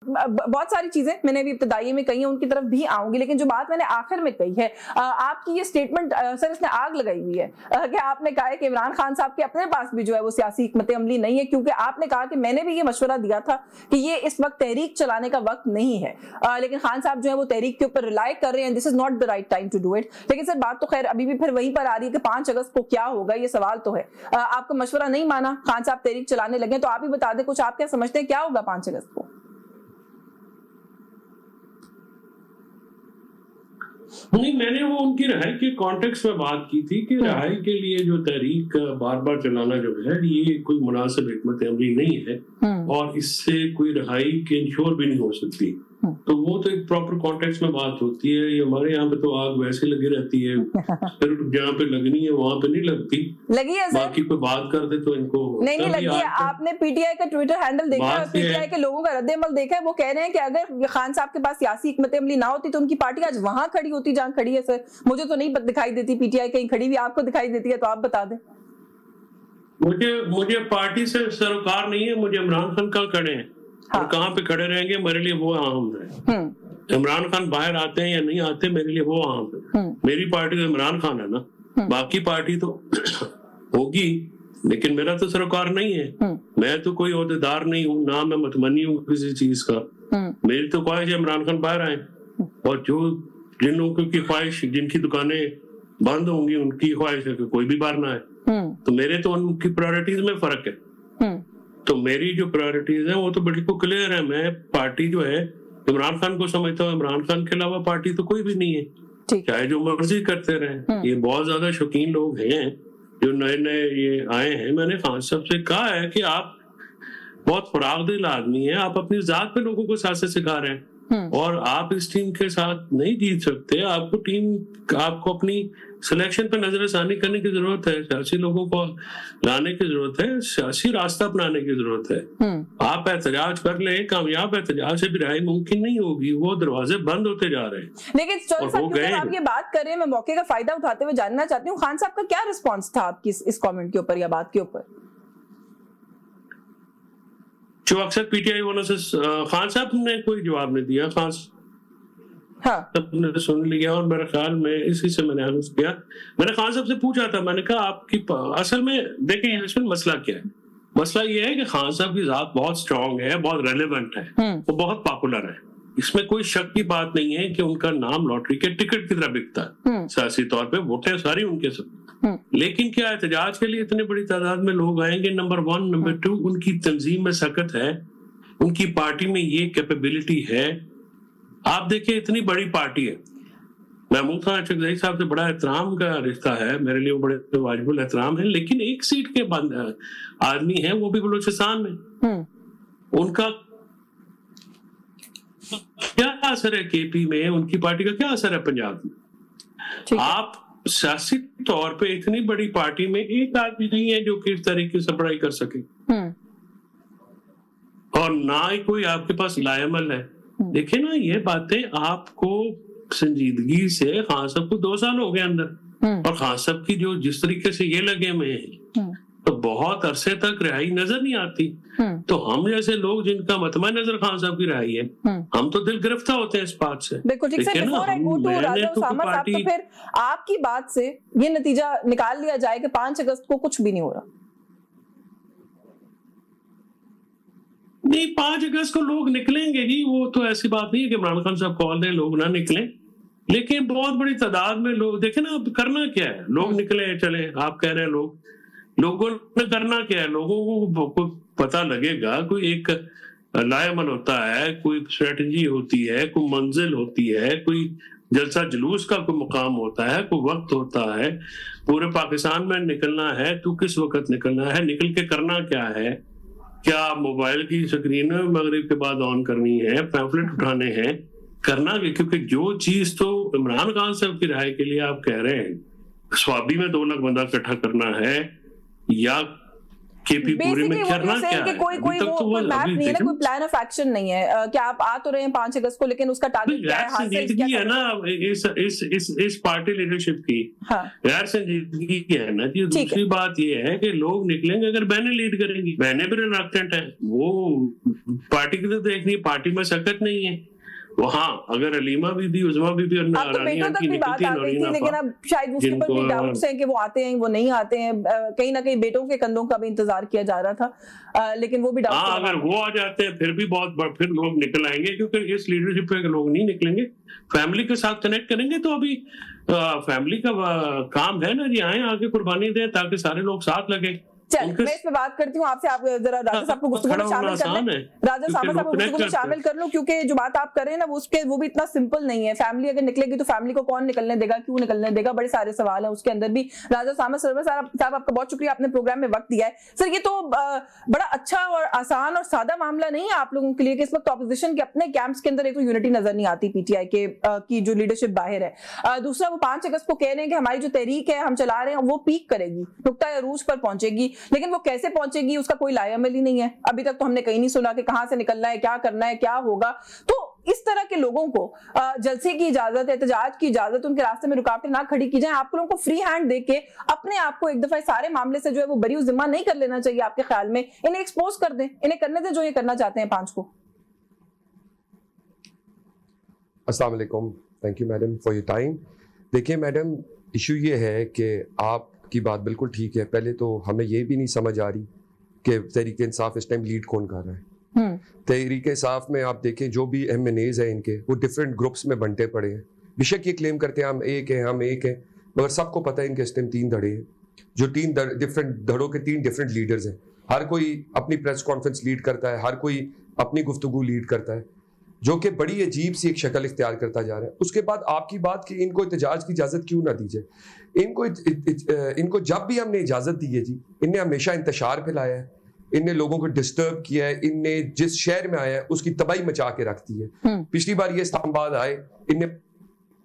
बहुत सारी चीजें मैंने अभी इब्तदाई में कही है, उनकी तरफ भी आऊंगी, लेकिन जो बात मैंने आखिर में कही है, आपकी ये स्टेटमेंट सर इसने आग लगाई हुई है कि आपने कहा है कि इमरान खान साहब के अपने पास भी जो है वो सियासी हिकमत अमली नहीं है, क्योंकि आपने कहा कि मैंने भी ये मशवरा दिया था कि ये इस वक्त तहरीक चलाने का वक्त नहीं है, लेकिन खान साहब जो है वो तहरीक के ऊपर रिलाई कर रहे हैं, this is not the right time to do it. लेकिन सर बात तो खैर अभी भी फिर वहीं पर आ रही है कि 5 अगस्त को क्या होगा, ये सवाल तो है। आपका मशवरा नहीं माना, खान साहब तहरीक चलाने लगे, तो आप ही बता दें कुछ आप क्या समझते हैं क्या होगा 5 अगस्त को? नहीं, मैंने वो उनकी रिहाई के कॉन्टेक्स्ट में बात की थी कि रिहाई के लिए जो तहरीक बार बार चलाना जो है ये कोई मुनासिब हिकमत अमली नहीं है और इससे कोई रिहाई के इंश्योर भी नहीं हो सकती। तो वो तो एक प्रॉपर कॉन्टेक्स्ट में बात होती है। ये हमारे यहाँ पे तो आग वैसे लगी रहती है, फिर जहाँ पे लगनी है वहां पे नहीं लगती, लगी है सर? बाकी कोई बात कर दे तो इनको नहीं लगी है। आपने पीटीआई का ट्विटर हैंडल देखा है, पीटीआई के लोगों का रद्द-ए-अमल देखा है, वो कह रहे हैं कि अगर खान साहब के पास सियासी हिकमत अमली ना होती तो उनकी पार्टी आज वहां खड़ी होती जहां खड़ी है। सर मुझे तो नहीं दिखाई देती पीटीआई कहीं खड़ी हुई, आपको दिखाई देती है तो आप बता दें। मुझे पार्टी से सरोकार नहीं है, मुझे इमरान खान कहाँ खड़े हैं और कहाँ पे खड़े रहेंगे मेरे लिए वो अहम है। इमरान खान बाहर आते हैं या नहीं आते मेरे लिए वो अहम है। मेरी पार्टी तो इमरान खान है ना, बाकी पार्टी तो होगी लेकिन मेरा तो सरोकार नहीं है। मैं तो कोई ओहदेदार नहीं हूँ, ना मैं मुतमन्नी हूँ किसी चीज का। मेरी तो ख्वाहिश है इमरान खान बाहर आए और जो जिन लोगों की ख्वाहिश, जिनकी दुकानें बंद होंगी उनकी ख्वाहिश है कि कोई भी बाहर ना आए। तो मेरे तो उनकी प्रायोरिटीज में फर्क है। तो मेरी जो प्रायोरिटीज है वो तो बिल्कुल क्लियर है। मैं पार्टी जो है इमरान खान को समझता हूँ, इमरान खान के अलावा पार्टी तो कोई भी नहीं है, चाहे जो मर्जी करते रहे। ये बहुत ज्यादा शौकीन लोग हैं जो नए नए ये आए हैं। मैंने खान साहब से कहा है कि आप बहुत फरागदिल आदमी हैं, आप अपनी जात पे लोगों को सियासत सिखा रहे हैं और आप इस टीम के साथ नहीं जीत सकते। आपको अपनी सिलेक्शन पे नजरसानी करने की जरूरत है, सियासी लोगों को लाने की जरूरत है, सियासी रास्ता अपनाने की जरूरत है। आप एहतजाज कर ले, कामयाब एहतजाज से भी रिहाई मुमकिन नहीं होगी, वो दरवाजे बंद होते जा रहे हैं। लेकिन आप ये बात कर रहे हैं, मैं मौके का फायदा उठाते हुए जानना चाहती हूँ खान साहब का क्या रिस्पॉन्स था आपकी इस कॉमेंट के ऊपर या बात के ऊपर? जो अक्सर पीटीआई वालों से खान साहब ने कोई जवाब नहीं दिया, खान सबने सुन लिया और मेरे ख्याल में इसी से मैंने अर्ज किया। मैंने खान साहब से पूछा था, मैंने कहा आपकी असल में देखें इसमें मसला क्या है। मसला ये है कि खान साहब की जात बहुत स्ट्रांग है, बहुत रेलेवेंट है, वो बहुत पॉपुलर है। इसमें कोई शक की बात नहीं है कि उनका नाम लॉटरी के टिकट की तरह बिकता है। सियासी तौर पे वोटें सारी उनके सब। लेकिन क्या एहतजाज के लिए इतनी बड़ी तादाद में लोग आएंगे? नंबर 1, नंबर 2 उनकी तंजीम में सकत है, उनकी पार्टी में ये कैपेबिलिटी है। आप देखिए इतनी बड़ी पार्टी है, महमूद खान चकजई साहब से बड़ा एहतराम का रिश्ता है, मेरे लिए वो बड़े वाजिबुल एहतराम है, लेकिन एक सीट के आदमी है वो भी बलूचिस्तान में। उनका क्या असर है केपी में, उनकी पार्टी का क्या असर है पंजाब में? आप सियासी तौर पे इतनी बड़ी पार्टी में एक आदमी नहीं है जो किस तरीके से पढ़ाई कर सके और ना ही कोई आपके पास लायमल है। देखिए ना, ये बातें आपको संजीदगी से खान साहब को 2 साल हो गए अंदर और खान साहब की जो जिस तरीके से ये लगे हुए हैं तो बहुत अरसे तक रिहाई नजर नहीं आती। तो हम जैसे लोग जिनका मतमा नजर खान साहब की रिहाई है, हम तो दिल गिरफ्तार होते हैं इस बात से। बिल्कुल ठीक है। तो फिर आपकी बात से ये नतीजा निकाल लिया जाए कि 5 अगस्त को कुछ भी नहीं हो रहा? नहीं, 5 अगस्त को लोग निकलेंगे ही, वो तो ऐसी बात नहीं है कि इमरान खान साहब कॉल दें लोग ना निकले, लेकिन बहुत बड़ी तादाद में लोग। देखे ना, अब करना क्या है, लोग निकले चले, आप कह रहे हैं लोगों ने करना क्या है? लोगों को पता लगेगा, कोई एक लायमल होता है, कोई स्ट्रेटजी होती है, कोई मंजिल होती है, कोई जलसा जुलूस का कोई मुकाम होता है, कोई वक्त होता है। पूरे पाकिस्तान में निकलना है तो किस वक्त निकलना है, निकल के करना क्या है? क्या मोबाइल की स्क्रीन मगरिब के बाद ऑन करनी है, पैम्फलेट उठाने हैं, करना भी? क्योंकि जो चीज तो इमरान खान साहब की रिहाई के लिए आप कह रहे हैं, स्वाबी में 2 लाख बंदा इकट्ठा करना है या केपी पूरी में करना क्या है? कोई वो मैप नहीं है ना, कोई प्लान ऑफ एक्शन नहीं है कि आप आ तो रहे हैं 5 अगस्त को, लेकिन उसका टारगेट क्या है? संजीदगी है ना इस पार्टी लीडरशिप की, गैर संजीदगी है ना। दूसरी बात ये है कि लोग निकलेंगे अगर बहनें लीड करेंगी, बहनें भी रिलक्टेंट है, वो पार्टी की तो देखनी, पार्टी में सकत नहीं है। वहाँ अगर अलीमा बीबी, उज़मा बीबी और बेटों तक भी बात आ गई थी, लेकिन अब शायद उसके ऊपर भी डाउट्स हैं कि वो आते हैं वो नहीं आते हैं। कहीं ना कहीं बेटों के कंधों का भी इंतजार किया जा रहा था, लेकिन वो भी डाउट, अगर वो आ जाते हैं फिर भी फिर लोग निकल आएंगे, क्योंकि इस लीडरशिप पे लोग नहीं निकलेंगे, फैमिली के साथ कनेक्ट करेंगे। तो अभी फैमिली का काम है ना जी, आगे कुर्बानी दें ताकि सारे लोग साथ लगे। चल मैं इस पे बात करती हूँ आपसे, आप जरा राजा साहब को गुफ्तगू में शामिल कर लें, राजा साहब को गुफ्तगू में शामिल कर लो, क्योंकि जो बात आप कर रहे हैं ना वो भी इतना सिंपल नहीं है। फैमिली अगर निकलेगी तो फैमिली को कौन निकलने देगा, क्यों निकलने देगा, बड़े सारे सवाल हैं उसके अंदर भी। राजा साहब आपका बहुत शुक्रिया, आपने प्रोग्राम में वक्त दिया है। सर ये तो बड़ा अच्छा और आसान और सादा मामला नहीं है आप लोगों के लिए कि इस वक्त ऑपोजिशन के अपने कैंप्स के अंदर एक तो यूनिटी नजर नहीं आती पीटीआई के की जो लीडरशिप बाहर है। दूसरा वो 5 अगस्त को कह रहे हैं कि हमारी जो तहरीक है हम चला रहे हैं वो पीक करेगी, नुक्ता अरूज पर पहुंचेगी, लेकिन वो कैसे पहुंचेगी उसका कोई लायामल ही नहीं है। अभी तक तो हमने कहीं नहीं सुना कि कहां से निकलना है, क्या करना है, क्या होगा। तो इस तरह के लोगों को जलसे की इजाजत, एहतजाज की इजाजत, उनके रास्ते में रुकावटें ना खड़ी की जाए। आप लोगों को फ्री हैंड देके अपने आप को एक दफा सारे मामले से जो है वो बरी जिम्मा नहीं कर लेना चाहिए। आपके ख्याल में इन्हें एक्सपोज कर दें, इन्हें करने दें जो ये करना चाहते हैं 5 को। अस्सलाम वालेकुम, thank you madam for your time. देखिए मैडम, इशू ये है कि आपकी बात बिल्कुल ठीक है। पहले तो हमें ये भी नहीं समझ आ रही कि तहरीक इंसाफ इस टाइम लीड कौन कर रहा है। तहरीक इंसाफ में आप देखें जो भी एमएनएज हैं इनके, वो डिफरेंट ग्रुप्स में बंटे पड़े हैं। बेशक ये क्लेम करते हैं हम एक हैं, मगर सबको पता है इनके इस टाइम 3 धड़े हैं, जो 3 डिफरेंट धड़ों के 3 डिफरेंट लीडर्स हैं। हर कोई अपनी प्रेस कॉन्फ्रेंस लीड करता है, हर कोई अपनी गुफ्तगू लीड करता है, जो कि बड़ी अजीब सी एक शक्ल इख्तियार करता जा रहा है। उसके बाद आपकी बात कि इनको एहतजाज की इजाज़त क्यों ना दी जाए। इनको जब भी हमने इजाज़त दी है जी, इनने हमेशा इंतशार फैलाया है, इनने लोगों को डिस्टर्ब किया है, इनने जिस शहर में आया है उसकी तबाही मचा के रख दी है। पिछली बार ये इस्लामाबाद आए, इनने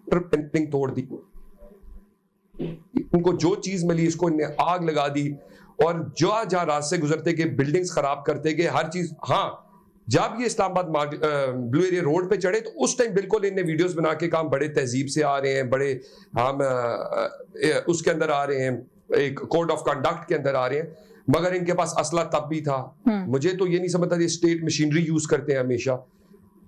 पेंटिंग तोड़ दी, इनको जो चीज मिली इसको इनने आग लगा दी, और जहाँ रास्ते गुजरते गए बिल्डिंग्स खराब करते गए, हर चीज। हाँ, जब ये इस्लामाबाद ब्लू एरिया रोड पे चढ़े तो उस टाइम बिल्कुल इनने वीडियोस बना के काम बड़े तहजीब से आ रहे हैं, बड़े हम उसके अंदर आ रहे हैं, एक कोड ऑफ कंडक्ट के अंदर आ रहे हैं, मगर इनके पास असला तब भी था। मुझे तो ये नहीं समझता ये स्टेट मशीनरी यूज करते हैं हमेशा।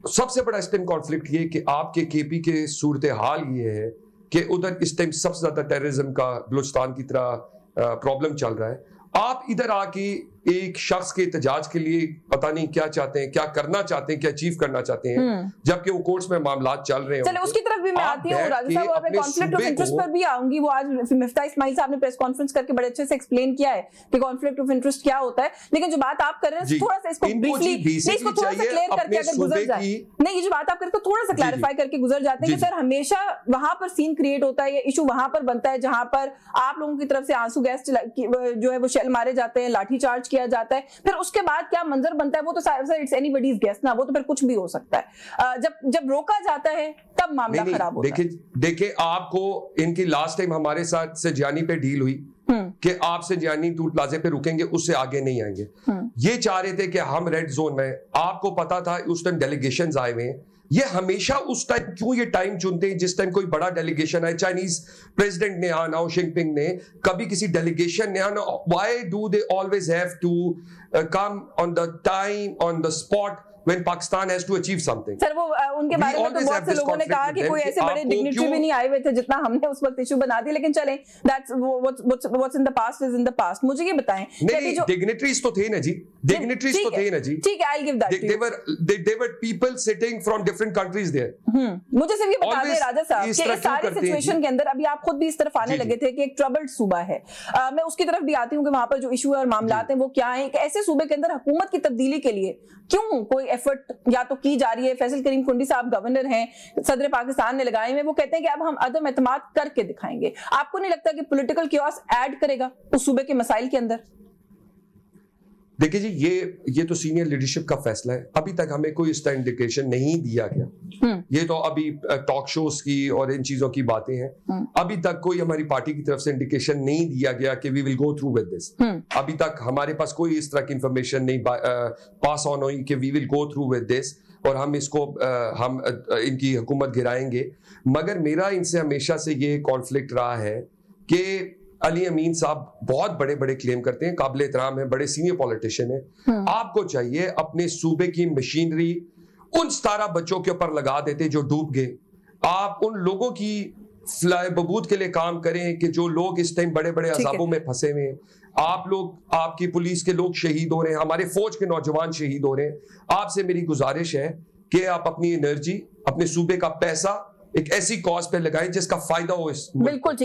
सबसे बड़ा इस टाइम कॉन्फ्लिक्ट ये कि आपके केपी के सूरत हाल ये है कि उधर इस टाइम सबसे ज्यादा टेररिज्म का बलूचिस्तान की तरह प्रॉब्लम चल रहा है। आप इधर आके एक शख्स के एहतजाज के लिए पता नहीं क्या चाहते हैं, क्या करना चाहते हैं, क्या अचीव करना चाहते हैं, जबकि वो कोर्ट्स में मामला चल रहे हैं। चलो उसकी तरफ भी मैं आती हूँ राजा साहब, और मैं कॉन्फ्लिक्ट ऑफ इंटरेस्ट पर भी आऊंगी। वो आज मिफ्ता इस्माइल साहब ने प्रेस कॉन्फ्रेंस करके बड़े अच्छे से एक्सप्लेन किया है कि कॉन्फ्लिक्ट ऑफ इंटरेस्ट क्या होता है। लेकिन जो बात आप कर रहे हैं थोड़ा सा इसको ब्रीफली, इसको थोड़ा सा क्लियर करके अगर गुजर जाए, नहीं, ये जो बात आप करते हो थोड़ा सा क्लैरिफाई करके गुजर जाते हैं कि सर हमेशा वहां पर सीन क्रिएट होता है, इशू वहां पर बनता है जहां पर आप लोगों की तरफ से आंसू गैस जो है वो शेल मारे जाते हैं, लाठी चार्ज किया जाता है, फिर उसके बाद क्या मंजर बनता है वो तो सर इट्स एनीबॉडीज गेस ना, वो तो फिर कुछ भी हो सकता है। जब रोका जाता है तब मामला खराब होता है। देखिए आपको इनकी लास्ट टाइम हमारे साथ से जानी पे डील हुई कि आपसे जानी टूल प्लाजे पे रुकेंगे, उससे आगे नहीं आएंगे। ये चाह रहे थे कि हम रेड जोन में, आपको पता था उस टाइम डेलीगेशंस आए हुए हैं। ये हमेशा उस टाइम क्यों ये टाइम चुनते हैं जिस टाइम कोई बड़ा डेलीगेशन है, चाइनीज प्रेसिडेंट ने आना हो, जिनपिंग ने, कभी किसी डेलीगेशन ने आना, why do they always have to come on the time on the spot when Pakistan has to achieve something? Sir वो उनके बारे में तो बहुत से लोगों ने कहा कि कोई ऐसे बड़े डिग्निटरी भी नहीं आए हुए थे जितना हमने उस वक्त इशू बना दिया, लेकिन चलें, that's what's in the past is in the past। मुझे ये बताएं, नहीं, डिग्निटरीज तो थे ना जी, डिग्निटरीज तो थे ना जी, ठीक है, I'll give that to you। they were people sitting from different countries there। मुझे सिर्फ ये बता दें राजा साहब कि इस सारी सिचुएशन के अंदर अभी आप खुद भी इस तरफ आने लगे थे कि एक ट्रबल्ड सूबा है। मैं उसकी तरफ भी आती हूँ कि वहां पर जो इशू और मामलात हैं वो क्या है। एक ऐसे सूबे के अंदर हुकूमत की तब्दीली के लिए क्यों कोई एफर्ट या तो की जा रही है? फैसल करीम कुंडी साहब गवर्नर हैं, सदर पाकिस्तान ने लगाए हुए, वो कहते हैं कि अब हम अदम एतमाद करके दिखाएंगे। आपको नहीं लगता कि पॉलिटिकल क्योस ऐड करेगा उस सूबे के मसाइल के अंदर? देखिए जी, ये तो सीनियर लीडरशिप का फैसला है। अभी तक हमें कोई इसका इंडिकेशन नहीं दिया गया। ये तो अभी टॉक शोज की और इन चीजों की बातें हैं। अभी तक कोई हमारी पार्टी की तरफ से इंडिकेशन नहीं दिया गया कि we will go through with this. अभी तक हमारे पास कोई इस तरह की इंफॉर्मेशन नहीं पास ऑन हुई कि we will go through with this और हम इसको हम इनकी हुकूमत गिराएंगे। मगर मेरा इनसे हमेशा से ये कॉन्फ्लिक्ट रहा है कि अली अमीन साहब बहुत बड़े बड़े क्लेम करते हैं, काबिल एहतराम है, बड़े सीनियर पॉलिटिशियन है। आपको चाहिए अपने सूबे की मशीनरी उन 17 बच्चों के ऊपर लगा देते जो डूब गए। आप उन लोगों की फ्लाई बबूद के लिए काम करें कि जो लोग इस टाइम बड़े बड़े अजाबों में फंसे हुए हैं। आप लोग, आपकी पुलिस के लोग शहीद हो रहे हैं, हमारे फौज के नौजवान शहीद हो रहे हैं। आपसे मेरी गुजारिश है कि आप अपनी एनर्जी, अपने सूबे का पैसा एक ऐसी कॉज पे लगाएं जिसका फायदा हो इस बिल्कुल।